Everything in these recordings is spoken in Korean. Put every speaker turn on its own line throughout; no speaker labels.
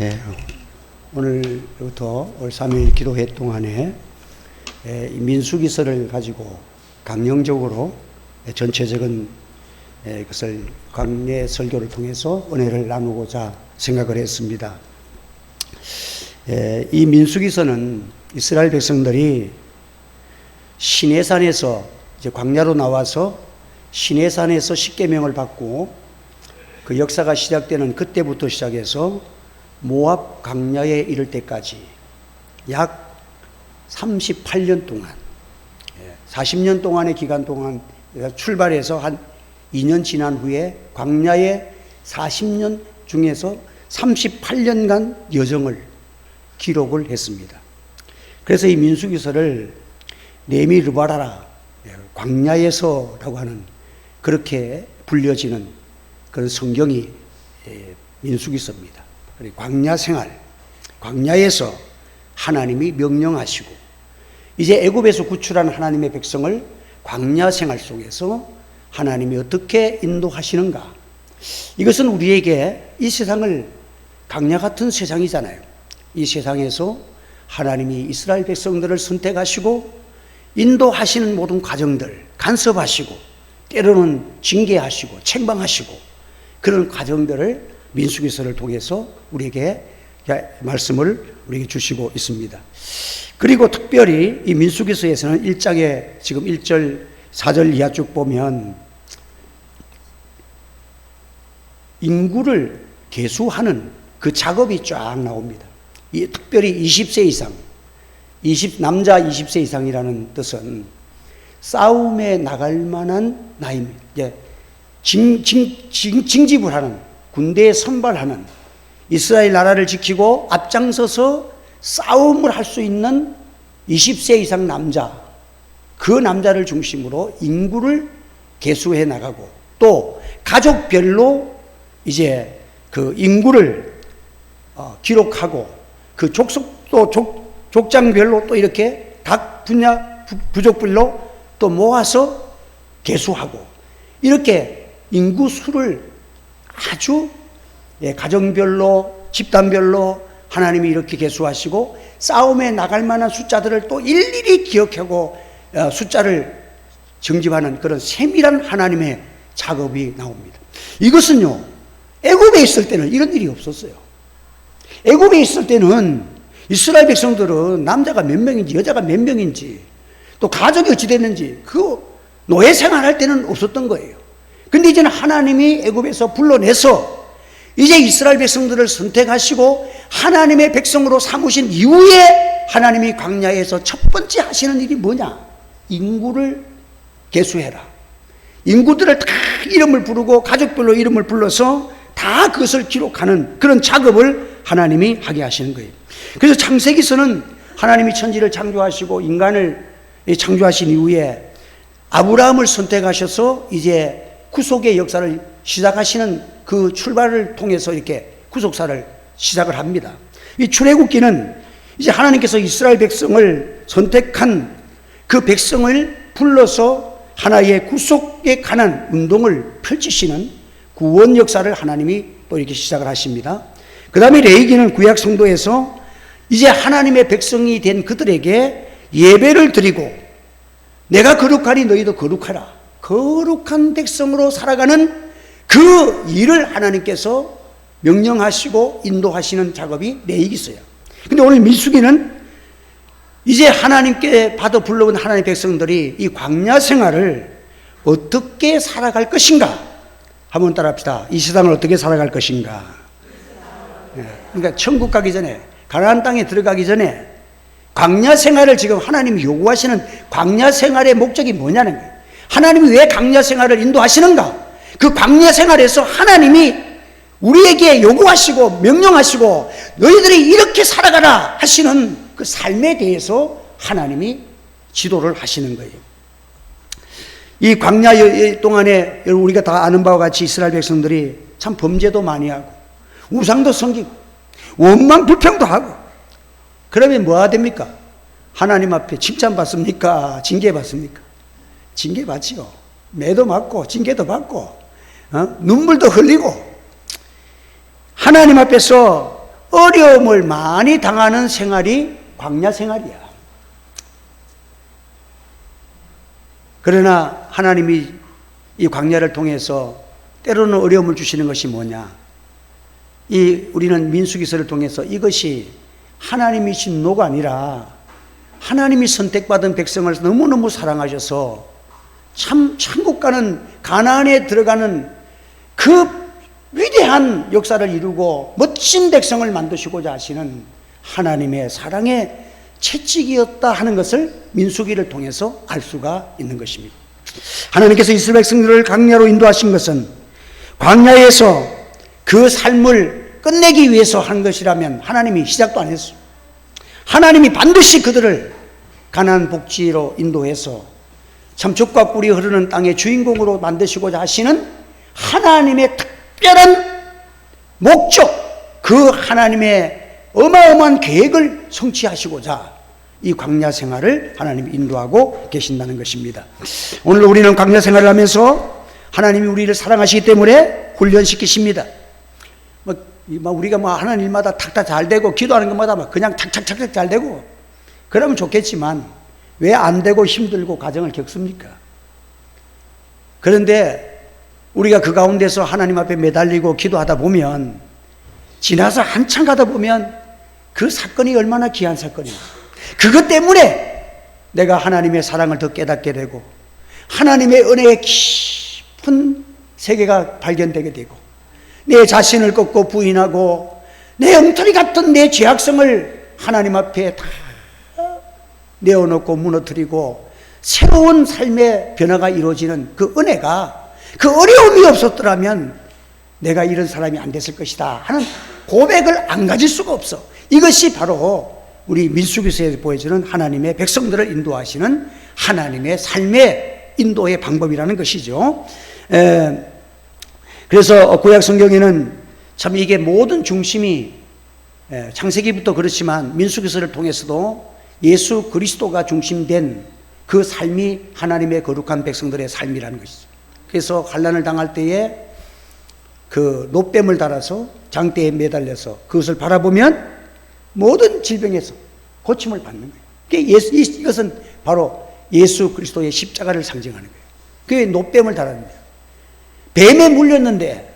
예, 오늘부터 올 3일 기도회 동안에 민수기서를 가지고 강령적으로 전체적인 것을 강례 설교를 통해서 은혜를 나누고자 생각을 했습니다. 이 민수기서는 이스라엘 백성들이 시내산에서 이제 광야로 나와서 시내산에서 십계명을 받고 그 역사가 시작되는 그때부터 시작해서 모압 광야에 이를 때까지 약 38년 동안 40년 동안의 기간 동안 출발해서 한 2년 지난 후에 광야의 40년 중에서 38년간 여정을 기록을 했습니다. 그래서 이 민수기서를 네미 르바라라 광야에서라고 하는 그렇게 불려지는 그런 성경이 민수기서입니다. 광야 생활, 광야에서 하나님이 명령하시고 이제 애굽에서 구출한 하나님의 백성을 광야 생활 속에서 하나님이 어떻게 인도하시는가, 이것은 우리에게 이 세상을 광야 같은 세상이잖아요. 이 세상에서 하나님이 이스라엘 백성들을 선택하시고 인도하시는 모든 과정들, 간섭하시고 때로는 징계하시고 책망하시고 그런 과정들을 민수기서를 통해서 우리에게 말씀을 우리에게 주시고 있습니다. 그리고 특별히 이 민수기서에서는 1장에 지금 1절 4절 이하 쭉 보면 인구를 계수하는 그 작업이 쫙 나옵니다. 특별히 20세 이상, 남자 20세 이상이라는 뜻은 싸움에 나갈 만한 나이입니다. 징집을 하는, 군대에 선발하는, 이스라엘 나라를 지키고 앞장서서 싸움을 할 수 있는 20세 이상 남자, 그 남자를 중심으로 인구를 계수해 나가고 또 가족별로 이제 그 인구를 기록하고 그 족장별로 또 이렇게 각 분야 부족별로 또 모아서 계수하고 이렇게 인구 수를 아주 가정별로 집단별로 하나님이 이렇게 계수하시고 싸움에 나갈 만한 숫자들을 또 일일이 기억하고 숫자를 정집하는 그런 세밀한 하나님의 작업이 나옵니다. 이것은요, 애굽에 있을 때는 이런 일이 없었어요. 애굽에 있을 때는 이스라엘 백성들은 남자가 몇 명인지 여자가 몇 명인지 또 가족이 어찌 됐는지 그 노예 생활할 때는 없었던 거예요. 근데 이제는 하나님이 애굽에서 불러내서 이제 이스라엘 백성들을 선택하시고 하나님의 백성으로 삼으신 이후에 하나님이 광야에서 첫 번째 하시는 일이 뭐냐? 인구를 계수해라. 인구들을 다 이름을 부르고 가족별로 이름을 불러서 다 그것을 기록하는 그런 작업을 하나님이 하게 하시는 거예요. 그래서 창세기서는 하나님이 천지를 창조하시고 인간을 창조하신 이후에 아브라함을 선택하셔서 이제 구속의 역사를 시작하시는 그 출발을 통해서 이렇게 구속사를 시작을 합니다. 이 출애굽기는 이제 하나님께서 이스라엘 백성을 선택한 그 백성을 불러서 하나의 구속에 관한 운동을 펼치시는 구원 역사를 하나님이 또 이렇게 시작을 하십니다. 그 다음에 레위기는 구약 성도에서 이제 하나님의 백성이 된 그들에게 예배를 드리고 내가 거룩하니 너희도 거룩하라, 거룩한 백성으로 살아가는 그 일을 하나님께서 명령하시고 인도하시는 작업이 레위기서예요. 근데 오늘 민수기는 이제 하나님께 받아 불러온 하나님의 백성들이 이 광야 생활을 어떻게 살아갈 것인가 한번 따라합시다. 이 세상을 어떻게 살아갈 것인가. 그러니까 천국 가기 전에, 가나안 땅에 들어가기 전에 광야 생활을 지금 하나님이 요구하시는 광야 생활의 목적이 뭐냐는 거예요. 하나님이 왜 광야 생활을 인도하시는가? 그 광야 생활에서 하나님이 우리에게 요구하시고 명령하시고 너희들이 이렇게 살아가라 하시는 그 삶에 대해서 하나님이 지도를 하시는 거예요. 이 광야 동안에 우리가 다 아는 바와 같이 이스라엘 백성들이 참 범죄도 많이 하고 우상도 섬기고 원망 불평도 하고 그러면 뭐가 됩니까? 하나님 앞에 칭찬받습니까? 징계받습니까? 징계받지요. 매도 맞고 징계도 받고 눈물도 흘리고 하나님 앞에서 어려움을 많이 당하는 생활이 광야 생활이야. 그러나 하나님이 이 광야를 통해서 때로는 어려움을 주시는 것이 뭐냐? 우리는 민수기서를 통해서 이것이 하나님이 신 노가 아니라 하나님이 선택받은 백성을 너무너무 사랑하셔서 천국 가는 가나안에 들어가는 그 위대한 역사를 이루고 멋진 백성을 만드시고자 하시는 하나님의 사랑의 채찍이었다 하는 것을 민수기를 통해서 알 수가 있는 것입니다. 하나님께서 이스라엘 백성들을 광야로 인도하신 것은 광야에서 그 삶을 끝내기 위해서 한 것이라면 하나님이 시작도 안 했어요. 하나님이 반드시 그들을 가나안 복지로 인도해서 참죽과 꿀이 흐르는 땅의 주인공으로 만드시고자 하시는 하나님의 특별한 목적, 그 하나님의 어마어마한 계획을 성취하시고자 이 광야 생활을 하나님이 인도하고 계신다는 것입니다. 오늘 우리는 광야 생활을 하면서 하나님이 우리를 사랑하시기 때문에 훈련시키십니다. 우리가 하는 일마다 탁탁 잘 되고 기도하는 것마다 그냥 탁탁탁탁 잘 되고 그러면 좋겠지만 왜 안 되고 힘들고 과정을 겪습니까? 그런데 우리가 그 가운데서 하나님 앞에 매달리고 기도하다 보면 지나서 한참 가다 보면 그 사건이 얼마나 귀한 사건입니까? 그것 때문에 내가 하나님의 사랑을 더 깨닫게 되고 하나님의 은혜의 깊은 세계가 발견되게 되고 내 자신을 꺾고 부인하고 내 엉터리 같은 내 죄악성을 하나님 앞에 다 내어놓고 무너뜨리고 새로운 삶의 변화가 이루어지는 그 은혜가, 그 어려움이 없었더라면 내가 이런 사람이 안 됐을 것이다 하는 고백을 안 가질 수가 없어. 이것이 바로 우리 민수기서에 보여주는 하나님의 백성들을 인도하시는 하나님의 삶의 인도의 방법이라는 것이죠. 그래서 구약 성경에는 참 이게 모든 중심이 창세기부터 그렇지만 민수기서를 통해서도 예수 그리스도가 중심된 그 삶이 하나님의 거룩한 백성들의 삶이라는 것이죠. 그래서 환난을 당할 때에 그 노뱀을 달아서 장대에 매달려서 그것을 바라보면 모든 질병에서 고침을 받는 거예요. 이것은 바로 예수 그리스도의 십자가를 상징하는 거예요. 그게 노뱀을 달았는데 뱀에 물렸는데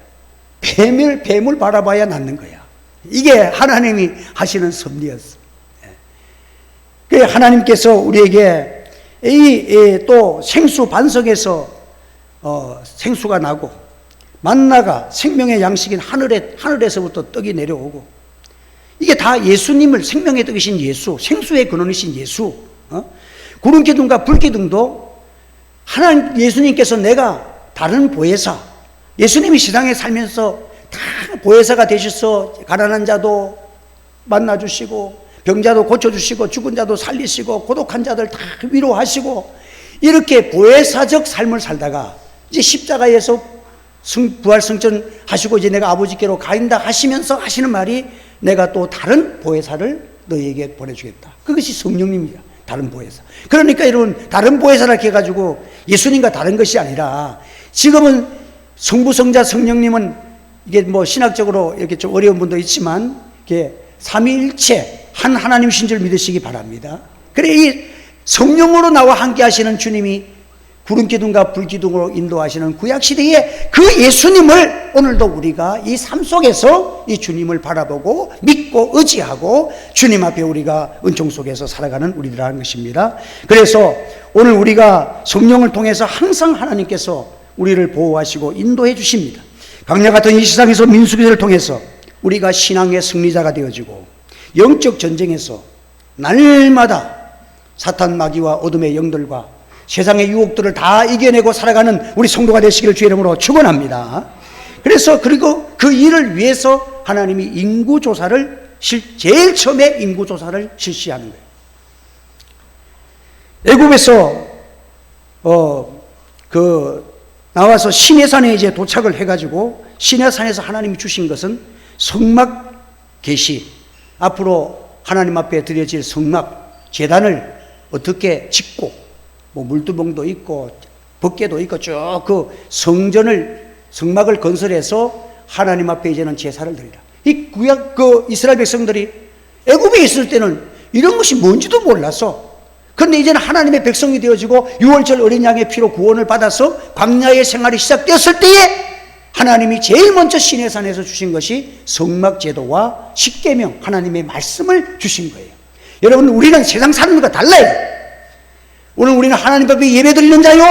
뱀을 바라봐야 낫는 거야. 이게 하나님이 하시는 섭리였어. 하나님께서 우리에게 또 생수 반석에서 생수가 나고 만나가 생명의 양식인 하늘에서부터 떡이 내려오고 이게 다 예수님을 생명의 떡이신 예수, 생수의 근원이신 예수. 구름 기둥과 불 기둥도 하나님 예수님께서 내가 다른 보혜사, 예수님이 세상에 살면서 다 보혜사가 되셔서 가난한 자도 만나주시고 병자도 고쳐주시고 죽은 자도 살리시고 고독한 자들 다 위로하시고 이렇게 보혜사적 삶을 살다가 이제 십자가에서 부활 승천 하시고 이제 내가 아버지께로 가인다 하시면서 하시는 말이 내가 또 다른 보혜사를 너희에게 보내주겠다. 그것이 성령님이야. 다른 보혜사. 그러니까 여러분 다른 보혜사라 해가지고 예수님과 다른 것이 아니라 지금은 성부 성자 성령님은 이게 신학적으로 이렇게 좀 어려운 분도 있지만 이게 삼위일체 한 하나님이신 줄 믿으시기 바랍니다. 그래 이 성령으로 나와 함께 하시는 주님이 구름 기둥과 불 기둥으로 인도하시는 구약 시대에 그 예수님을 오늘도 우리가 이 삶 속에서 이 주님을 바라보고 믿고 의지하고 주님 앞에 우리가 은총 속에서 살아가는 우리들이라는 것입니다. 그래서 오늘 우리가 성령을 통해서 항상 하나님께서 우리를 보호하시고 인도해 주십니다. 광야 같은 이 세상에서 민수기를 통해서 우리가 신앙의 승리자가 되어지고 영적 전쟁에서 날마다 사탄 마귀와 어둠의 영들과 세상의 유혹들을 다 이겨내고 살아가는 우리 성도가 되시기를 주의 이름으로 축원합니다. 그래서 그리고 그 일을 위해서 하나님이 인구조사를 제일 처음에 인구조사를 실시하는 거예요. 애굽에서 나와서 시내산에 이제 도착을 해가지고 시내산에서 하나님이 주신 것은 성막 계시, 앞으로 하나님 앞에 드려질 성막 제단을 어떻게 짓고 물두멍도 있고 법궤도 있고 쭉 그 성막을 건설해서 하나님 앞에 이제는 제사를 드리라. 이 구약 이스라엘 백성들이 애굽에 있을 때는 이런 것이 뭔지도 몰랐어. 그런데 이제는 하나님의 백성이 되어지고 6월절 어린 양의 피로 구원을 받아서 광야의 생활이 시작되었을 때에 하나님이 제일 먼저 시내산에서 주신 것이 성막제도와 십계명, 하나님의 말씀을 주신 거예요. 여러분, 우리는 세상 사람들과 달라요. 오늘 우리는 하나님 앞에 예배드리는 자요,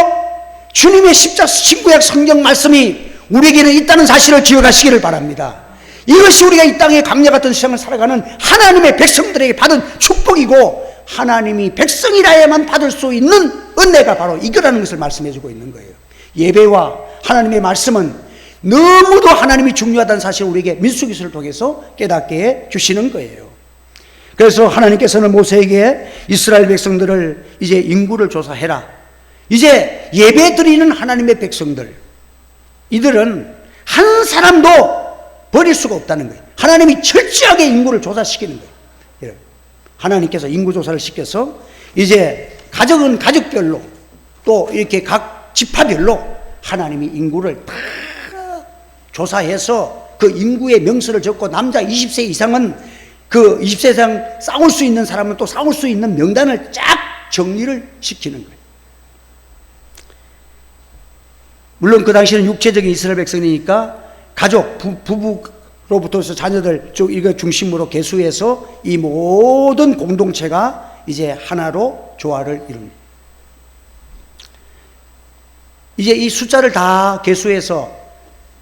주님의 십자가 신구약 성경 말씀이 우리에게는 있다는 사실을 기억하시기를 바랍니다. 이것이 우리가 이 땅의 광야 같은 세상을 살아가는 하나님의 백성들에게 받은 축복이고, 하나님이 백성이라야만 받을 수 있는 은혜가 바로 이거라는 것을 말씀해 주고 있는 거예요. 예배와 하나님의 말씀은 너무도 하나님이 중요하다는 사실을 우리에게 민수기서를 통해서 깨닫게 해 주시는 거예요. 그래서 하나님께서는 모세에게 이스라엘 백성들을 이제 인구를 조사해라. 이제 예배 드리는 하나님의 백성들, 이들은 한 사람도 버릴 수가 없다는 거예요. 하나님이 철저하게 인구를 조사시키는 거예요. 하나님께서 인구조사를 시켜서 이제 가족은 가족별로 또 이렇게 각 지파별로 하나님이 인구를 다 조사해서 그 인구의 명수를 적고, 남자 20세 이상은 그 20세 이상 싸울 수 있는 사람은 또 싸울 수 있는 명단을 쫙 정리를 시키는 거예요. 물론 그 당시에는 육체적인 이스라엘 백성이니까 가족, 부부로부터서 자녀들 쭉 이거 중심으로 계수해서 이 모든 공동체가 이제 하나로 조화를 이룹니다. 이제 이 숫자를 다 계수해서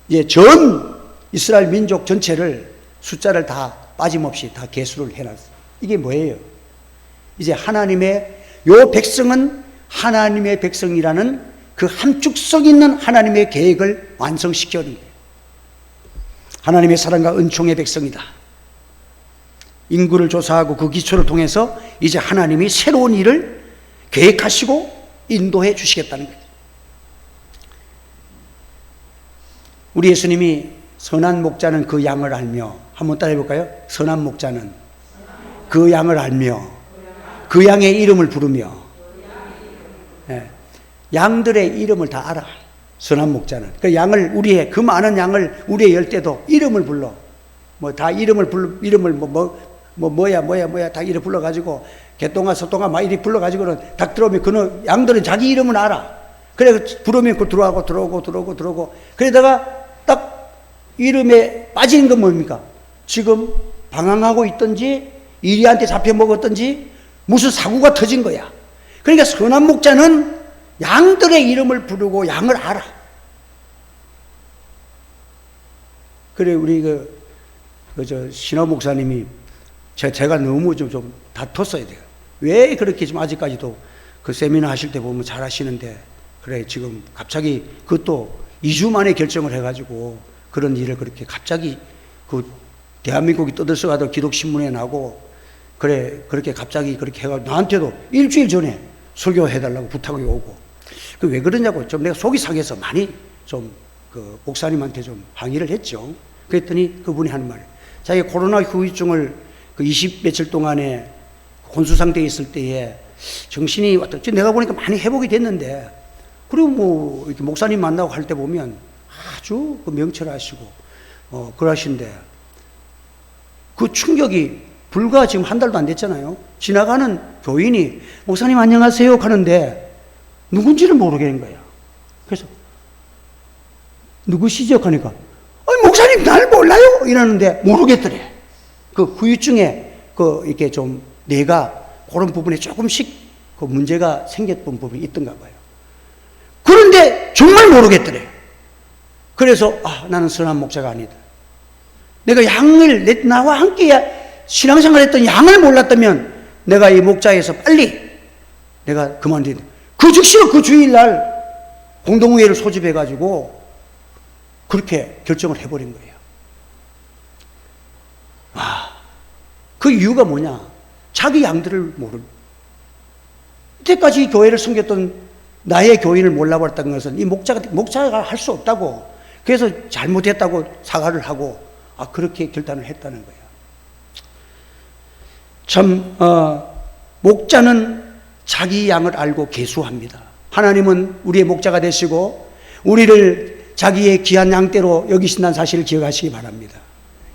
이제 전 이스라엘 민족 전체를 숫자를 다 빠짐없이 다 계수를 해놨어요. 이게 뭐예요? 이제 하나님의, 요 백성은 하나님의 백성이라는 그 함축성 있는 하나님의 계획을 완성시켜는 거예요. 하나님의 사랑과 은총의 백성이다. 인구를 조사하고 그 기초를 통해서 이제 하나님이 새로운 일을 계획하시고 인도해 주시겠다는 거예요. 우리 예수님이 선한 목자는 그 양을 알며, 한번 따라해 볼까요? 선한 목자는 그 양을 알며 그 양의 이름을 부르며. 네. 양들의 이름을 다 알아. 선한 목자는 그 양을, 우리의 그 많은 양을 우리의 열 때도 이름을 불러. 뭐 다 이름을 뭐야 다 이름 불러가지고, 개똥아 소똥아 막 이리 불러가지고는 닭 들어오면 그는 양들은 자기 이름은 알아. 그래 부르면 그 들어오고 그러다가 딱 이름에 빠지는 건 뭡니까? 지금 방황하고 있든지 이리한테 잡혀 먹었든지 무슨 사고가 터진 거야. 그러니까 선한 목자는 양들의 이름을 부르고 양을 알아. 그래 우리 신호 목사님이 제가 너무 좀 다퉜어야 돼요. 왜 그렇게 지금 아직까지도 그 세미나 하실 때 보면 잘 하시는데, 그래 지금 갑자기 그것도 2주 만에 결정을 해가지고 그런 일을 그렇게 갑자기 그 대한민국이 떠들썩하던 기독신문에 나고, 그래 그렇게 갑자기 그렇게 해가지고 나한테도 일주일 전에 설교해달라고 부탁이 오고, 그 왜 그러냐고 좀 내가 속이 상해서 많이 좀 그 목사님한테 좀 항의를 했죠. 그랬더니 그분이 하는 말, 자기 코로나 후유증을 그 20 며칠 동안에 혼수 상태에 있을 때에 정신이 왔다. 내가 보니까 많이 회복이 됐는데, 그리고 뭐 이렇게 목사님 만나고 할 때 보면 아주 그 명철하시고 그러신데, 그 충격이 불과 지금 한 달도 안 됐잖아요. 지나가는 교인이 목사님 안녕하세요 하는데 누군지를 모르겠는 거야. 그래서 누구시죠? 하니까 아니 목사님 날 몰라요? 이러는데 모르겠더래. 그 후유증에 그 이렇게 좀 뇌가 그런 부분에 조금씩 그 문제가 생겼던 부분이 있던가 봐요. 그런데 정말 모르겠더래. 그래서 나는 선한 목자가 아니다. 내가 양을, 나와 함께 신앙생활 했던 양을 몰랐다면 내가 이 목자에서 빨리 내가 그만둔다. 그 즉시로 그 주일날 공동회의를 소집해가지고 그렇게 결정을 해버린 거예요. 그 이유가 뭐냐? 자기 양들을 이때까지 교회를 섬겼던 나의 교인을 몰라버렸다는 것은 이 목자가 할 수 없다고, 그래서 잘못했다고 사과를 하고 그렇게 결단을 했다는 거예요. 참 목자는 자기 양을 알고 계수합니다. 하나님은 우리의 목자가 되시고 우리를 자기의 귀한 양떼로 여기신다는 사실을 기억하시기 바랍니다.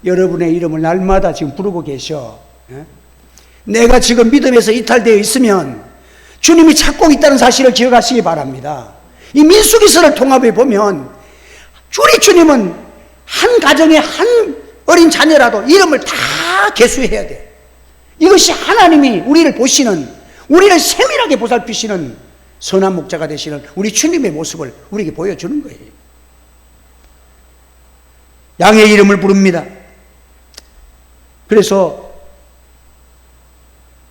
여러분의 이름을 날마다 지금 부르고 계셔. 내가 지금 믿음에서 이탈되어 있으면 주님이 찾고 있다는 사실을 기억하시기 바랍니다. 이 민수기서를 통합해 보면 우리 주님은 한 가정에 한 어린 자녀라도 이름을 다 계수해야 돼. 이것이 하나님이 우리를 보시는, 우리를 세밀하게 보살피시는 선한 목자가 되시는 우리 주님의 모습을 우리에게 보여주는 거예요. 양의 이름을 부릅니다. 그래서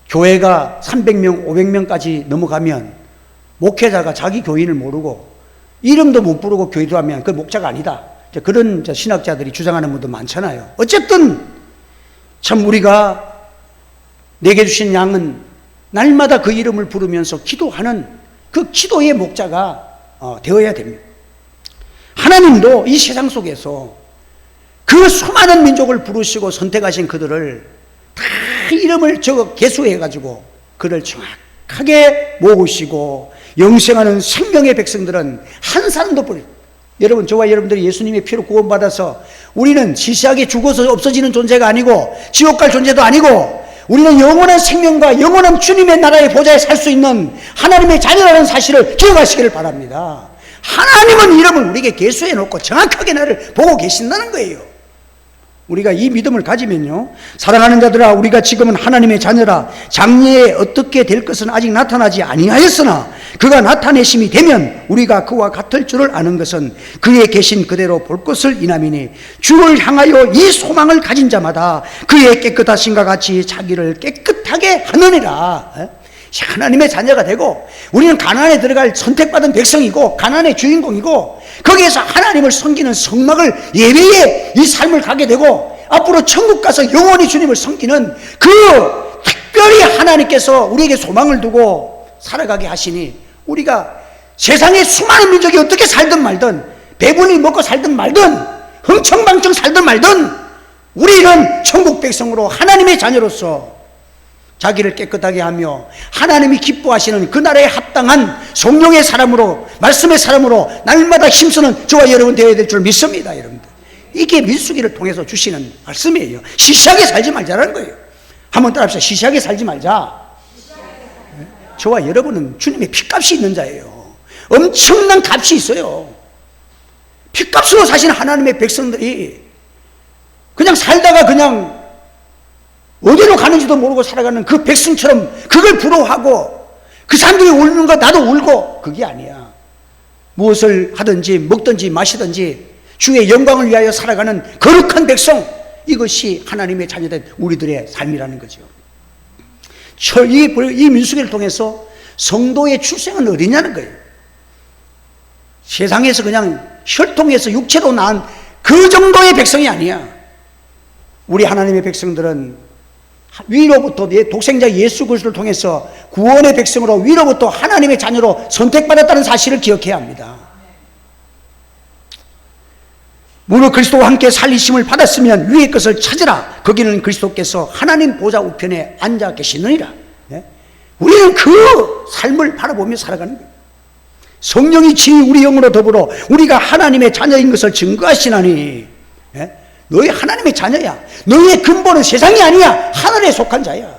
교회가 300명, 500명까지 넘어가면 목회자가 자기 교인을 모르고 이름도 못 부르고 교회도 하면 그 목자가 아니다. 그런 신학자들이 주장하는 분도 많잖아요. 어쨌든 참 우리가 내게 주신 양은 날마다 그 이름을 부르면서 기도하는 그 기도의 목자가 되어야 됩니다. 하나님도 이 세상 속에서 그 수많은 민족을 부르시고 선택하신 그들을 다 이름을 계수해가지고 그를 정확하게 모으시고 영생하는 생명의 백성들은 한 사람도 버려. 여러분, 저와 여러분들이 예수님의 피로 구원받아서 우리는 시시하게 죽어서 없어지는 존재가 아니고 지옥 갈 존재도 아니고 우리는 영원한 생명과 영원한 주님의 나라의 보좌에 살 수 있는 하나님의 자녀라는 사실을 기억하시기를 바랍니다. 하나님은 이름을 우리에게 계수해 놓고 정확하게 나를 보고 계신다는 거예요. 우리가 이 믿음을 가지면요, 사랑하는 자들아, 우리가 지금은 하나님의 자녀라. 장래에 어떻게 될 것은 아직 나타나지 아니하였으나 그가 나타내심이 되면 우리가 그와 같을 줄을 아는 것은 그의 계신 그대로 볼 것을 인함이니 주를 향하여 이 소망을 가진 자마다 그의 깨끗하심과 같이 자기를 깨끗하게 하느니라. 하나님의 자녀가 되고 우리는 가나안에 들어갈 선택받은 백성이고 가나안의 주인공이고 거기에서 하나님을 섬기는 성막을 예배의 이 삶을 가게 되고 앞으로 천국 가서 영원히 주님을 섬기는 그 특별히 하나님께서 우리에게 소망을 두고 살아가게 하시니 우리가 세상의 수많은 민족이 어떻게 살든 말든 배분이 먹고 살든 말든 흥청망청 살든 말든 우리는 천국 백성으로 하나님의 자녀로서 자기를 깨끗하게 하며 하나님이 기뻐하시는 그 나라에 합당한 성령의 사람으로, 말씀의 사람으로 날마다 힘쓰는 저와 여러분 되어야 될 줄 믿습니다. 여러분들, 이게 민수기를 통해서 주시는 말씀이에요. 시시하게 살지 말자라는 거예요. 한번 따라합시다. 시시하게 살지 말자. 저와 여러분은 주님의 핏값이 있는 자예요. 엄청난 값이 있어요. 핏값으로 사시는 하나님의 백성들이 그냥 살다가 그냥 어디로 가는지도 모르고 살아가는 그 백성처럼 그걸 부러워하고 그 사람들이 울는 거 나도 울고, 그게 아니야. 무엇을 하든지 먹든지 마시든지 주의 영광을 위하여 살아가는 거룩한 백성, 이것이 하나님의 자녀된 우리들의 삶이라는 거죠. 이 민수기를 통해서 성도의 출생은 어디냐는 거예요. 세상에서 그냥 혈통에서 육체로 낳은 그 정도의 백성이 아니야. 우리 하나님의 백성들은 위로부터 독생자 예수 그리스도를 통해서 구원의 백성으로 위로부터 하나님의 자녀로 선택받았다는 사실을 기억해야 합니다. 무릇 그리스도와 함께 살리심을 받았으면 위의 것을 찾으라. 거기는 그리스도께서 하나님 보좌 우편에 앉아 계시느니라. 우리는 그 삶을 바라보며 살아가는 거예요. 성령이 친히 우리 영으로 더불어 우리가 하나님의 자녀인 것을 증거하시나니, 너희 하나님의 자녀야. 너희의 근본은 세상이 아니야. 하늘에 속한 자야.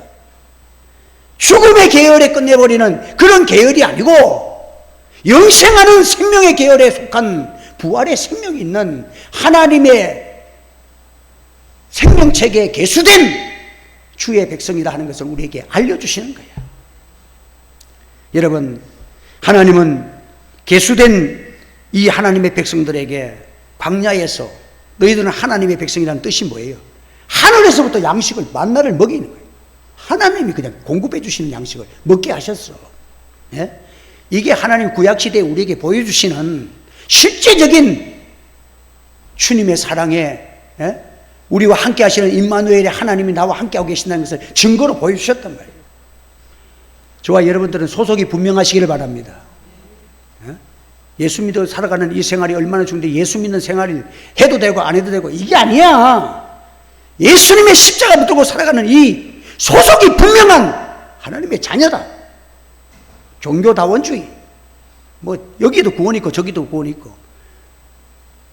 죽음의 계열에 끝내버리는 그런 계열이 아니고 영생하는 생명의 계열에 속한 부활의 생명이 있는 하나님의 생명책에 계수된 주의 백성이다 하는 것을 우리에게 알려주시는 거야. 여러분, 하나님은 계수된 이 하나님의 백성들에게 광야에서 너희들은 하나님의 백성이라는 뜻이 뭐예요? 하늘에서부터 양식을, 만나를 먹이는 거예요. 하나님이 그냥 공급해 주시는 양식을 먹게 하셨어. 이게 하나님 구약시대에 우리에게 보여주시는 실제적인 주님의 사랑에, 우리와 함께 하시는 임마누엘의 하나님이 나와 함께하고 계신다는 것을 증거로 보여주셨단 말이에요. 저와 여러분들은 소속이 분명하시기를 바랍니다. 예수 믿어 살아가는 이 생활이 얼마나 중요한데 예수 믿는 생활을 해도 되고 안 해도 되고 이게 아니야. 예수님의 십자가 붙들고 살아가는 이 소속이 분명한 하나님의 자녀다. 종교다원주의, 여기도 구원이 있고 저기도 구원이 있고.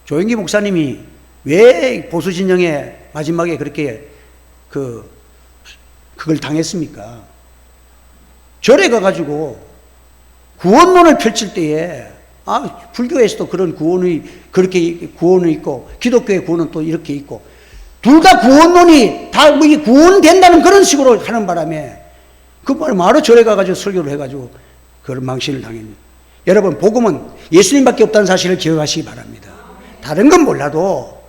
조영기 목사님이 왜 보수진영에 마지막에 그렇게 그걸 당했습니까? 절에 가가지고 구원론을 펼칠 때에 불교에서도 그런 그렇게 구원이 있고 기독교의 구원은 또 이렇게 있고 둘 다 구원론이 다 구원된다는 그런 식으로 하는 바람에 그 바로 절에 가가지고 설교를 해가지고 그런 망신을 당했습니다. 여러분, 복음은 예수님밖에 없다는 사실을 기억하시기 바랍니다. 다른 건 몰라도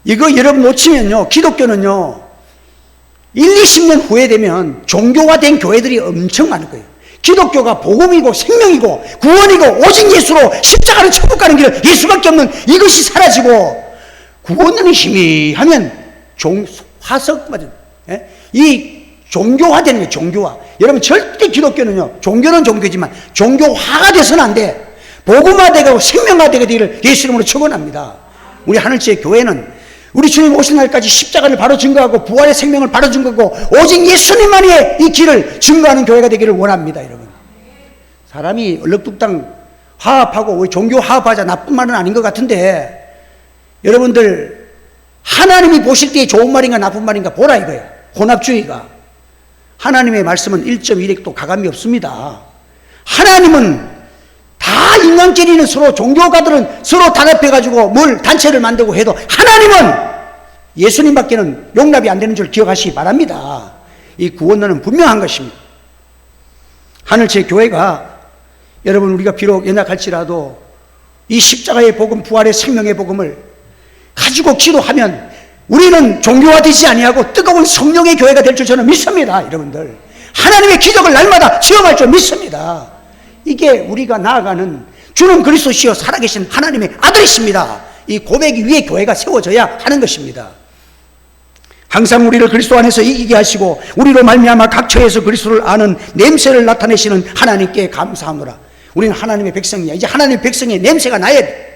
이거 여러분 놓치면요, 기독교는요 20년 후에 되면 종교화된 교회들이 엄청 많을 거예요. 기독교가 복음이고 생명이고 구원이고 오직 예수로 십자가를 천국 가는 길은 예수밖에 없는 이것이 사라지고 구원론이 희미하면 화석 맞은 이 종교화되는 거예요. 종교화. 여러분, 절대 기독교는요 종교는 종교지만 종교화가 돼서는 안 돼. 복음화되고 생명화되기를 예수 이름으로 축원합니다. 우리 하늘지의 교회는 우리 주님 오신 날까지 십자가를 바로 증거하고 부활의 생명을 바로 증거하고 오직 예수님만의 이 길을 증거하는 교회가 되기를 원합니다. 여러분, 사람이 얼렁뚱땅 화합하고 종교 화합하자 나쁜 말은 아닌 것 같은데 여러분들 하나님이 보실 때 좋은 말인가 나쁜 말인가 보라 이거야. 혼합주의가. 하나님의 말씀은 1.1핵도 가감이 없습니다. 하나님은 다 인간끼리는 서로 종교가들은 서로 단합해가지고 뭘 단체를 만들고 해도 하나님은 예수님밖에는 용납이 안 되는 줄 기억하시기 바랍니다. 이 구원론은 분명한 것입니다. 하늘체 교회가 여러분 우리가 비록 연약할지라도 이 십자가의 복음, 부활의 생명의 복음을 가지고 기도하면 우리는 종교화되지 아니하고 뜨거운 성령의 교회가 될 줄 저는 믿습니다. 여러분들, 하나님의 기적을 날마다 체험할 줄 믿습니다. 이게 우리가 나아가는 주는 그리스도시요 살아계신 하나님의 아들이십니다. 이 고백 위에 교회가 세워져야 하는 것입니다. 항상 우리를 그리스도 안에서 이기게 하시고 우리로 말미암아 각 처에서 그리스도를 아는 냄새를 나타내시는 하나님께 감사하노라. 우리는 하나님의 백성이야. 이제 하나님의 백성의 냄새가 나야 돼.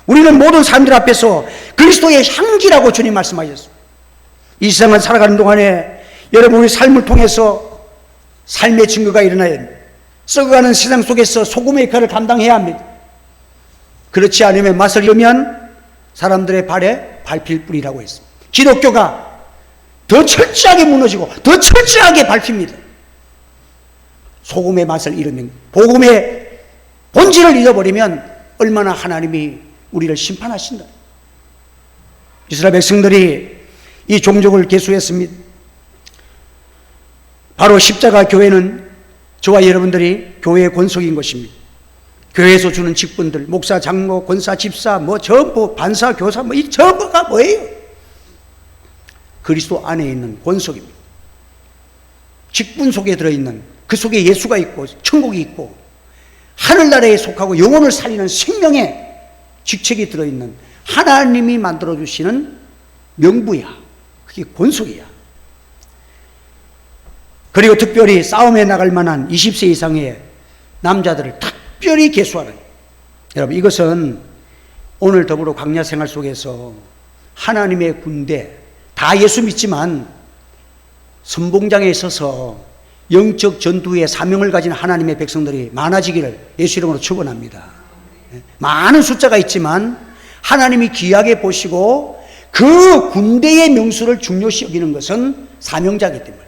우리는 모든 사람들 앞에서 그리스도의 향기라고 주님 말씀하셨습니다. 이 세상을 살아가는 동안에 여러분 우리 삶을 통해서 삶의 증거가 일어나야 합니다. 썩어가는 세상 속에서 소금의 역할을 감당해야 합니다. 그렇지 않으면 맛을 잃으면 사람들의 발에 밟힐 뿐이라고 했습니다. 기독교가 더 철저하게 무너지고 더 철저하게 밟힙니다. 소금의 맛을 잃으면, 복음의 본질을 잃어버리면 얼마나 하나님이 우리를 심판하신다. 이스라엘 백성들이 이 종족을 계수했습니다. 바로 십자가 교회는 저와 여러분들이 교회의 권속인 것입니다. 교회에서 주는 직분들, 목사, 장로, 권사, 집사, 전부 반사, 교사, 이 전부가 뭐예요? 그리스도 안에 있는 권속입니다. 직분 속에 들어있는, 그 속에 예수가 있고 천국이 있고 하늘나라에 속하고 영혼을 살리는 생명의 직책이 들어있는 하나님이 만들어주시는 명부야. 그게 권속이야. 그리고 특별히 싸움에 나갈 만한 20세 이상의 남자들을 특별히 계수하는, 여러분 이것은 오늘 더불어 광야 생활 속에서 하나님의 군대, 다 예수 믿지만 선봉장에 서서 영적 전투의 사명을 가진 하나님의 백성들이 많아지기를 예수 이름으로 축원합니다. 많은 숫자가 있지만 하나님이 귀하게 보시고 그 군대의 명수를 중요시 여기는 것은 사명자이기 때문에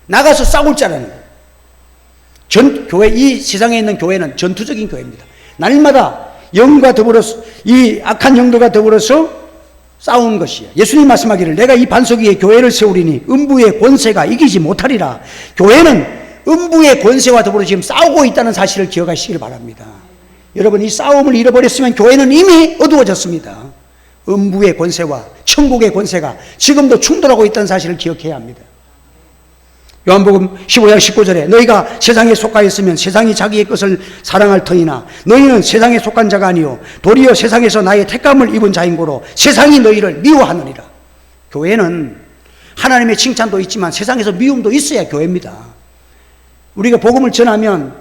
나가서 싸울 자라는 거예요. 교회, 이 세상에 있는 교회는 전투적인 교회입니다. 날마다 영과 더불어서 이 악한 영들과 더불어서 싸우는 것이에요. 예수님 말씀하기를 내가 이 반석 위에 교회를 세우리니 음부의 권세가 이기지 못하리라. 교회는 음부의 권세와 더불어 지금 싸우고 있다는 사실을 기억하시길 바랍니다. 여러분, 이 싸움을 잃어버렸으면 교회는 이미 어두워졌습니다. 음부의 권세와 천국의 권세가 지금도 충돌하고 있다는 사실을 기억해야 합니다. 요한복음 15장 19절에 너희가 세상에 속하였으면 세상이 자기의 것을 사랑할 터이나 너희는 세상에 속한 자가 아니요 도리어 세상에서 나의 택감을 입은 자인 고로 세상이 너희를 미워하느니라. 교회는 하나님의 칭찬도 있지만 세상에서 미움도 있어야 교회입니다. 우리가 복음을 전하면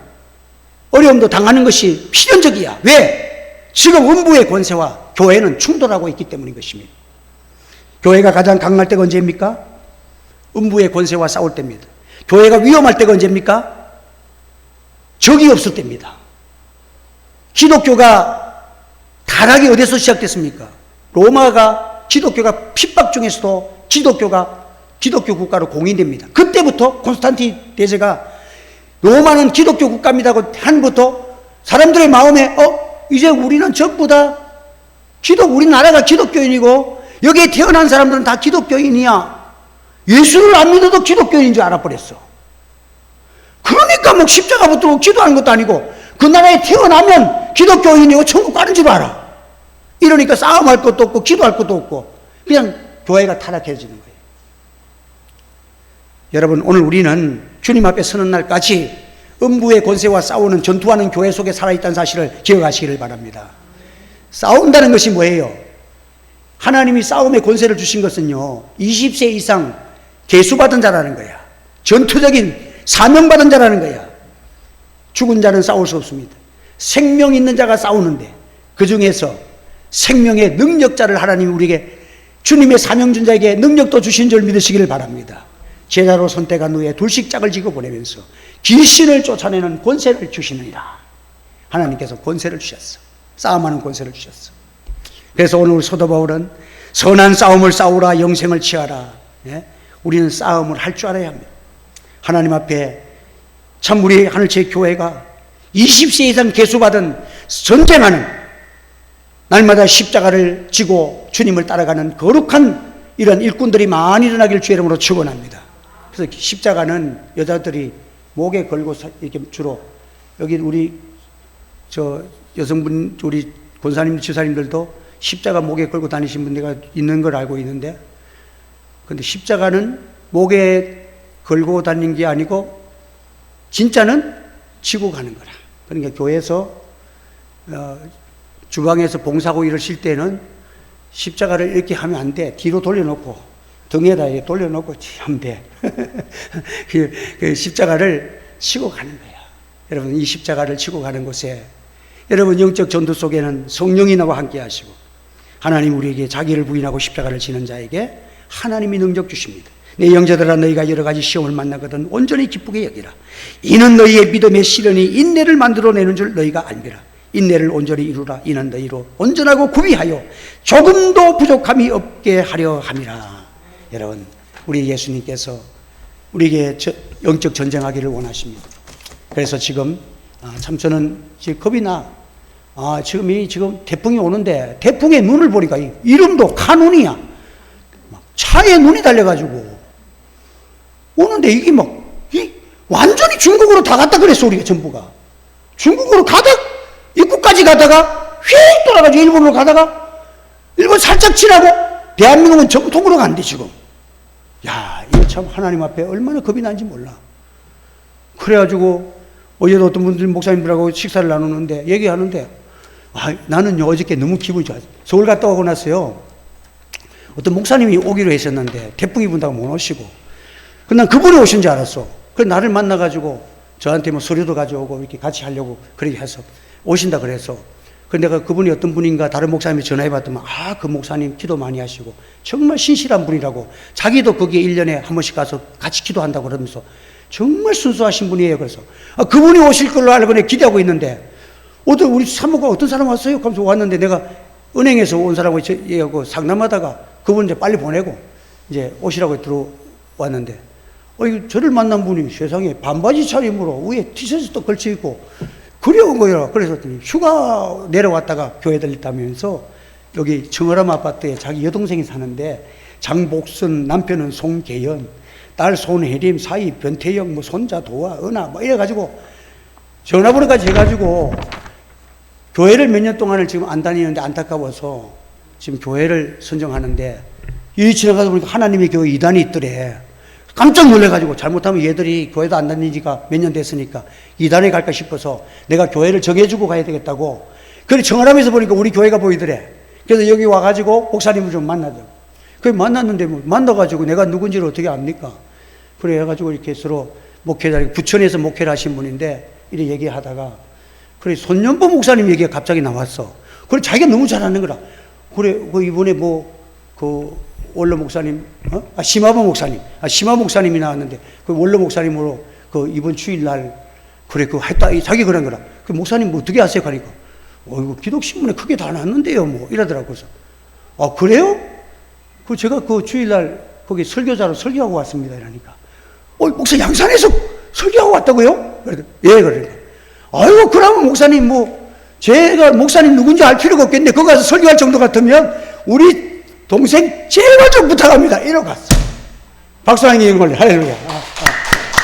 어려움도 당하는 것이 필연적이야. 왜? 지금 음부의 권세와 교회는 충돌하고 있기 때문인 것입니다. 교회가 가장 강할 때가 언제입니까? 음부의 권세와 싸울 때입니다. 교회가 위험할 때가 언제입니까? 적이 없을 때입니다. 기독교가 타락이 어디서 시작됐습니까? 로마가 기독교가 핍박 중에서도 기독교 국가로 공인됩니다. 그때부터 콘스탄틴 대제가 로마는 기독교 국가입니다고 한부터 사람들의 마음에 이제 우리는 전부 다 우리나라가 기독교인이고 여기에 태어난 사람들은 다 기독교인이야. 예수를 안 믿어도 기독교인인 줄 알아버렸어. 그러니까 뭐 십자가 붙들고 기도하는 것도 아니고 그 나라에 태어나면 기독교인이고 천국 가는 줄 알아. 이러니까 싸움할 것도 없고 기도할 것도 없고 그냥 교회가 타락해지는 거예요. 여러분, 오늘 우리는 주님 앞에 서는 날까지 음부의 권세와 싸우는 전투하는 교회 속에 살아있다는 사실을 기억하시기를 바랍니다. 싸운다는 것이 뭐예요? 하나님이 싸움의 권세를 주신 것은요 20세 이상 계수받은 자라는 거야. 전투적인 사명받은 자라는 거야. 죽은 자는 싸울 수 없습니다. 생명 있는 자가 싸우는데 그 중에서 생명의 능력자를 하나님이 우리에게 주님의 사명준자에게 능력도 주신 줄 믿으시기를 바랍니다. 제자로 선택한 후에 둘씩 짝을 지고 보내면서 귀신을 쫓아내는 권세를 주시느니라. 하나님께서 권세를 주셨어. 싸움하는 권세를 주셨어. 그래서 오늘 사도 바울은 선한 싸움을 싸우라, 영생을 취하라. 우리는 싸움을 할 줄 알아야 합니다. 하나님 앞에 참 우리 하늘채 교회가 20세 이상 계수받은 전쟁하는 날마다 십자가를 지고 주님을 따라가는 거룩한 이런 일꾼들이 많이 일어나기를 주의 이름으로 축원합니다. 그래서 십자가는 여자들이 목에 걸고 이렇게 주로 여기 우리 여성분 우리 권사님 지사님들도 십자가 목에 걸고 다니신 분들이 있는 걸 알고 있는데, 근데 십자가는 목에 걸고 다니는 게 아니고 진짜는 지고 가는 거라. 그러니까 교회에서 주방에서 봉사하고 이러실 때는 십자가를 이렇게 하면 안 돼. 뒤로 돌려놓고 등에다 이렇게 돌려놓고 하면 돼. 그 십자가를 치고 가는 거야. 여러분, 이 십자가를 치고 가는 곳에 여러분 영적 전투 속에는 성령이 나와 함께 하시고 하나님 우리에게 자기를 부인하고 십자가를 지는 자에게 하나님이 능력 주십니다. 내 형제들아, 너희가 여러 가지 시험을 만나거든 온전히 기쁘게 여기라. 이는 너희의 믿음의 시련이 인내를 만들어내는 줄 너희가 알미라. 인내를 온전히 이루라. 이는 너희로 온전하고 구비하여 조금도 부족함이 없게 하려 함이라. 여러분, 우리 예수님께서 우리에게 영적 전쟁하기를 원하십니다. 그래서 지금 참 저는 지금 겁이 나. 지금 태풍이 오는데 태풍의 눈을 보니까 이름도 카눈이야. 차에 눈이 달려가지고 오는데 이게 완전히 중국으로 다 갔다 그랬어. 우리가 전부가 중국으로 입구까지 가다가 휙 돌아가지고 일본으로 가다가 일본 살짝 지나고 대한민국은 전부 통으로 간대 지금. 야, 이거 참 하나님 앞에 얼마나 겁이 난지 몰라. 그래가지고 어제도 어떤 분들 목사님들하고 식사를 나누는데 얘기하는데 나는요 어저께 너무 기분이 좋았어요. 서울 갔다 오고 났어요. 어떤 목사님이 오기로 했었는데 태풍이 분다고 못 오시고, 근데 난 그분이 오신 줄 알았어. 그래서 나를 만나가지고 저한테 뭐 서류도 가져오고 이렇게 같이 하려고 그렇게 해서 오신다 그래서, 근데 내가 그분이 어떤 분인가 다른 목사님이 전화해 봤더만 그 목사님 기도 많이 하시고 정말 신실한 분이라고, 자기도 거기에 1년에 한 번씩 가서 같이 기도한다고 그러면서 정말 순수하신 분이에요. 그래서 그분이 오실 걸로 알고 내가 기대하고 있는데 우리 사모가 어떤 사람 왔어요? 그러면서 왔는데 내가 은행에서 온 사람하고 얘기하고 상담하다가 그분 이제 빨리 보내고 이제 오시라고 들어왔는데 저를 만난 분이 세상에 반바지 차림으로 위에 티셔츠도 걸쳐 입고 그래 온 거예요. 그래서 휴가 내려왔다가 교회 들렸다면서 여기 청어람 아파트에 자기 여동생이 사는데 장복순, 남편은 송계연, 딸 손혜림, 사위 변태영, 손자 도아, 은하 이래가지고 전화번호까지 해가지고 교회를 몇 년 동안을 지금 안 다니는데 안타까워서 지금 교회를 선정하는데 이 지나가다 보니까 하나님의 교회 2단이 있더래. 깜짝 놀래가지고 잘못하면 얘들이 교회도 안 다닌 지가 몇 년 됐으니까 2단에 갈까 싶어서 내가 교회를 정해주고 가야 되겠다고. 그래 청어람에서 보니까 우리 교회가 보이더래. 그래서 여기 와가지고 목사님을 좀 만나자. 그래 만났는데 만나가지고 내가 누군지를 어떻게 압니까? 그래 해가지고 이렇게 서로 목회자, 부천에서 목회를 하신 분인데 이렇게 얘기하다가 그래 손연보 목사님 얘기가 갑자기 나왔어. 그래 자기가 너무 잘하는 거라. 그래 이번에 원로 목사님, 심화보 목사님, 심화 목사님이 나왔는데 그 원로 목사님으로 이번 주일날 그래 했다. 자기 그런 거라. 그 목사님 뭐 어떻게 하세요? 하니까 이거 기독신문에 크게 다 났는데요. 뭐 이러더라고. 그래서 그래요? 제가 그 주일날 거기 설교자로 설교하고 왔습니다. 이러니까. 목사 양산에서 설교하고 왔다고요? 그래도, 예, 그러니까. 아이고, 그러면 목사님 제가 목사님 누군지 알 필요가 없겠네. 거기 가서 설교할 정도 같으면 우리 동생 제발 좀 부탁합니다. 이러고 갔어. 박수 한번 이런 걸로. 할렐루야.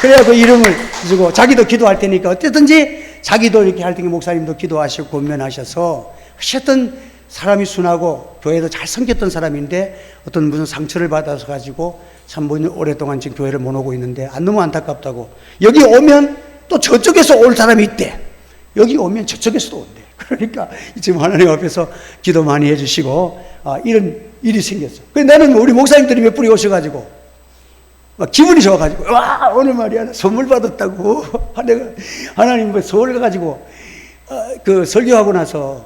그래야 그 이름을 주고 자기도 기도할 테니까 어쨌든지 자기도 이렇게 할 테니 목사님도 기도하시고 권면하셔서 하셨던 사람이 순하고 교회도 잘 섬겼던 사람인데 어떤 무슨 상처를 받아서 가지고 참 오랫동안 지금 교회를 못 오고 있는데 너무 안타깝다고. 여기 오면 또 저쪽에서 올 사람이 있대. 여기 오면 저쪽에서도 온대. 그러니까 지금 하나님 앞에서 기도 많이 해주시고 이런 일이 생겼어. 그래서 나는 우리 목사님들이 몇 분이 오셔가지고 막 기분이 좋아가지고 와 오늘 말이야 선물 받았다고. 내가 하나님 서울 가가지고 그 설교하고 나서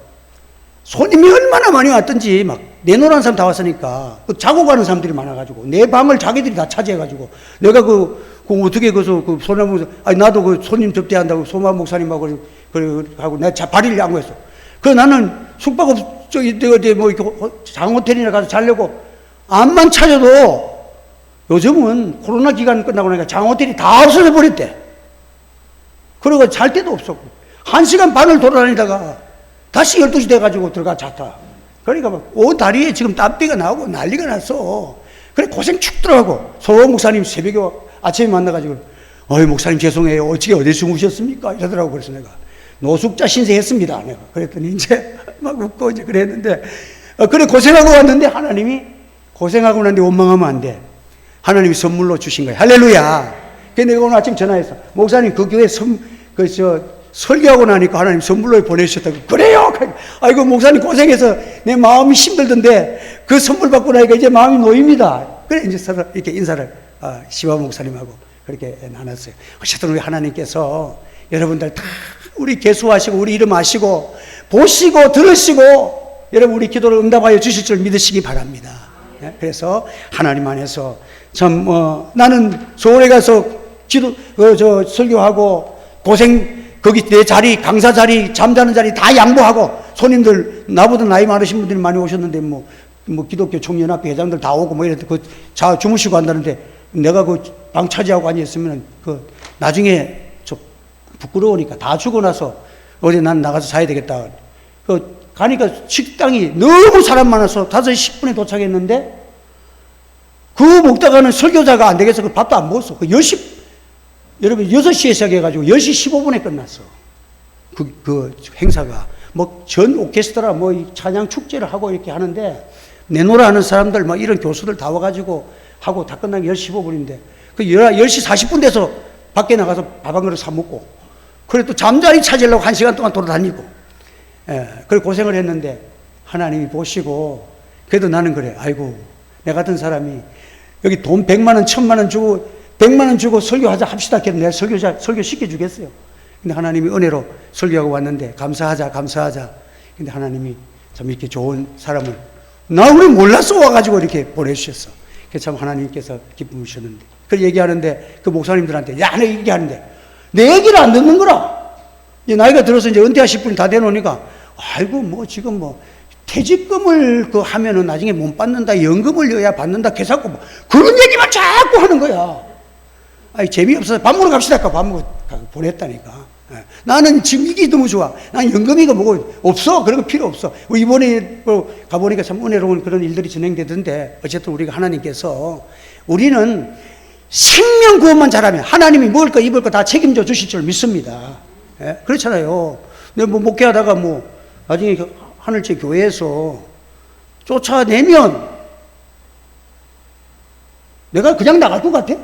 손님이 얼마나 많이 왔던지 막 내놓으라는 사람 다 왔으니까 자고 가는 사람들이 많아가지고 내 방을 자기들이 다 차지해가지고 내가 어떻게 그 소나무 나도 그 손님 접대한다고 소마 목사님하고 하고 내가 발의를 양보했어. 나는 숙박업 저기 뭐 장호텔이나 가서 자려고 암만 찾아도 요즘은 코로나 기간 끝나고 나니까 장호텔이 다 없어져 버렸대. 그러고 잘 데도 없었고 1시간 반을 돌아다니다가 다시 12시 돼가지고 들어가 잤다. 그러니까 막 온 다리에 지금 땀띠가 나오고 난리가 났어. 그래 고생 축 들어가고 소호 목사님 새벽에 아침에 만나가지고 목사님 죄송해요. 어디 주무셨습니까? 이러더라고. 그래서 내가 노숙자 신세했습니다. 내가 그랬더니 이제 막 웃고 이제 그랬는데 그래 고생하고 왔는데 하나님이 고생하고 났는데 원망하면 안 돼. 하나님이 선물로 주신 거예요. 할렐루야. 그래서 내가 오늘 아침 전화해서 목사님 그 교회 설교하고 나니까 하나님 선물로 보내주셨다고. 그래요. 아이고 목사님 고생해서 내 마음이 힘들던데 그 선물 받고 나니까 이제 마음이 놓입니다. 그래 이제 서로 이렇게 인사를 시와 목사님하고 그렇게 나눴어요. 어쨌든 우리 하나님께서 여러분들 다 우리 계수하시고 우리 이름 아시고 보시고 들으시고 여러분 우리 기도를 응답하여 주실 줄 믿으시기 바랍니다. 그래서 하나님 안에서 참 나는 서울에 가서 설교하고 고생 거기 내 자리 강사 자리 잠자는 자리 다 양보하고 손님들 나보다 나이 많으신 분들이 많이 오셨는데 뭐 기독교 총연합회 회장들 다 오고 뭐 이랬는데 주무시고 한다는데 내가 그 방 차지하고 앉아있으면 나중에 좀 부끄러우니까 다 주고 나서 어제 난 나가서 자야 되겠다. 가니까 식당이 너무 사람 많아서 5시 10분에 도착했는데 먹다가는 설교자가 안 되겠어. 밥도 안 먹었어. 여러분 6시에 시작해가지고 10시 15분에 끝났어. 그 행사가 전 오케스트라 찬양 축제를 하고 이렇게 하는데 내노라 하는 사람들 이런 교수들 다 와가지고 하고 다 끝나기 10시 15분인데 10시 40분 돼서 밖에 나가서 밥 한 그릇 사 먹고 그래 또 잠자리 찾으려고 1시간 동안 돌아다니고 그래 고생을 했는데 하나님이 보시고 그래도 나는 그래. 아이고 내 같은 사람이 여기 돈 100만 원 1000만 원 주고 100만 원 주고 설교하자 합시다. 그래도 내가 설교 시켜주겠어요. 근데 하나님이 은혜로 설교하고 왔는데 감사하자. 근데 하나님이 참 이렇게 좋은 사람을 나 우리 몰랐어 와가지고 이렇게 보내주셨어. 그래서 참 하나님께서 기쁨을 주셨는데 그 얘기하는데 그 목사님들한테 내 얘기하는데 내 얘기를 안 듣는 거라. 나이가 들어서 이제 은퇴하실 분이 다 되노니까 아이고 지금 퇴직금을 하면은 나중에 못 받는다, 연금을 넣어야 받는다, 계산고 그런 얘기만 자꾸 하는 거야. 재미없어서 밥 먹으러 갑시다. 밥 먹으러 보냈다니까. 나는 지금 이게 너무 좋아. 난 연금이가 없어. 그런 거 필요 없어. 이번에 가보니까 참 은혜로운 그런 일들이 진행되던데 어쨌든 우리가 하나님께서 우리는 생명 구원만 잘하면 하나님이 먹을 거 입을 거 다 책임져 주실 줄 믿습니다. 그렇잖아요. 내가 목회하다가 나중에 하늘째 교회에서 쫓아내면 내가 그냥 나갈 것 같아?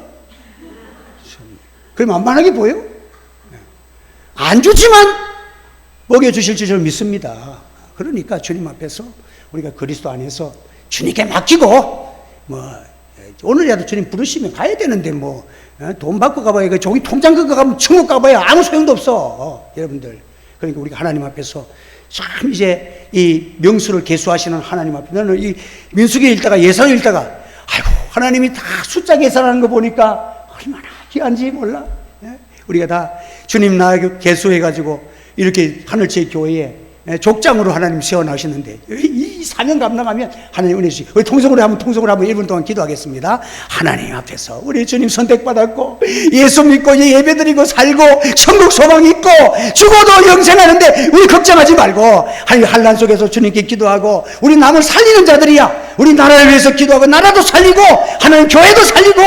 그럼 만만하게 보여? 안 주지만 먹여주실 줄 믿습니다. 그러니까 주님 앞에서 우리가 그리스도 안에서 주님께 맡기고 오늘이라도 주님 부르시면 가야 되는데 돈 받고 가봐야 종이 통장 긁어 가면 천국 가봐야 아무 소용도 없어. 여러분들 그러니까 우리가 하나님 앞에서 참 이제 이 명수를 계수하시는 하나님 앞에 너는 이 민수기 읽다가 예산을 읽다가 아이고 하나님이 다 숫자 계산하는 거 보니까 얼마나 귀한지 몰라. 우리가 다 주님 나 계수해가지고 이렇게 하늘째 교회에 족장으로 하나님 세워나시는데 이 이 사명 감당하면 하나님 은혜 주시. 우리 통성으로 한번 1분 동안 기도하겠습니다. 하나님 앞에서 우리 주님 선택받았고 예수 믿고 예배드리고 살고 천국 소망 있고 죽어도 영생하는데 우리 걱정하지 말고 하나님 환난 속에서 주님께 기도하고 우리 남을 살리는 자들이야. 우리 나라를 위해서 기도하고 나라도 살리고 하나님 교회도 살리고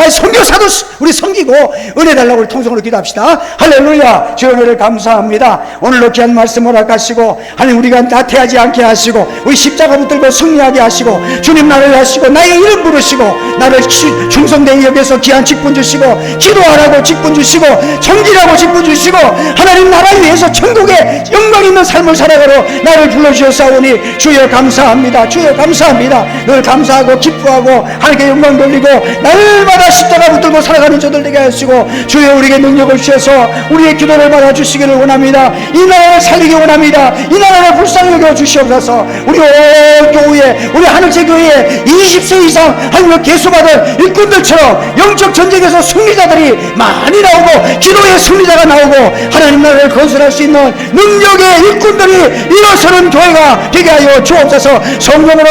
선교사도 우리 섬기고 은혜 달라고 우리 통성으로 기도합시다. 할렐루야. 주여 은혜를 감사합니다. 오늘도 귀한 말씀 허락하시고 하나님 우리가 나태하지 않게 하시고 우리 십자가 붙들고 승리하게 하시고 주님 나를 하시고 나의 이름 부르시고 나를 충성된 여기서 귀한 직분 주시고 기도하라고 직분 주시고 섬기라고 직분 주시고 하나님 나라를 위해서 천국의 영광 있는 삶을 살아가러 나를 불러주셨사오니 주여 감사합니다. 주여 감사합니다. 늘 감사하고 기뻐하고 하나님께 영광 돌리고 날마다 십자가 붙들고 살아가는 저들 되게 하시고 주여 우리에게 능력을 주셔서 우리의 기도를 받아주시기를 원합니다. 이 나라를 살리기 원합니다. 이 나라를 불쌍히 여겨 주시옵소서. 우리 온 교회 우리 하늘새 교회에 20세 이상 하나님을 계수받은 일꾼들처럼 영적 전쟁에서 승리자들이 많이 나오고 기도의 승리자가 나오고 하나님 나라를 건설할 수 있는 능력의 일꾼들이 일어서는 교회가 되게 하여 주옵소서. 성령으로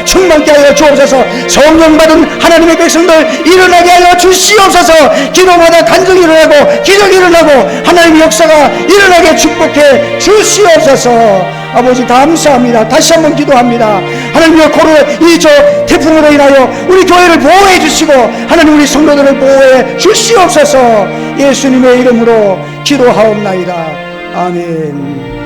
충만케 하여 주옵소서. 성령 받은 하나님의 백성들 일어나게 하여 주시옵소서. 기도마다 간증이 일어나고 기적이 일어나고 하나님의 역사가 일어나게 축복해 주시옵소서. 아버지 감사합니다. 다시 한번 기도합니다. 하나님의 태풍으로 인하여 우리 교회를 보호해 주시고 하나님 우리 성도들을 보호해 주시옵소서. 예수님의 이름으로 기도하옵나이다. 아멘.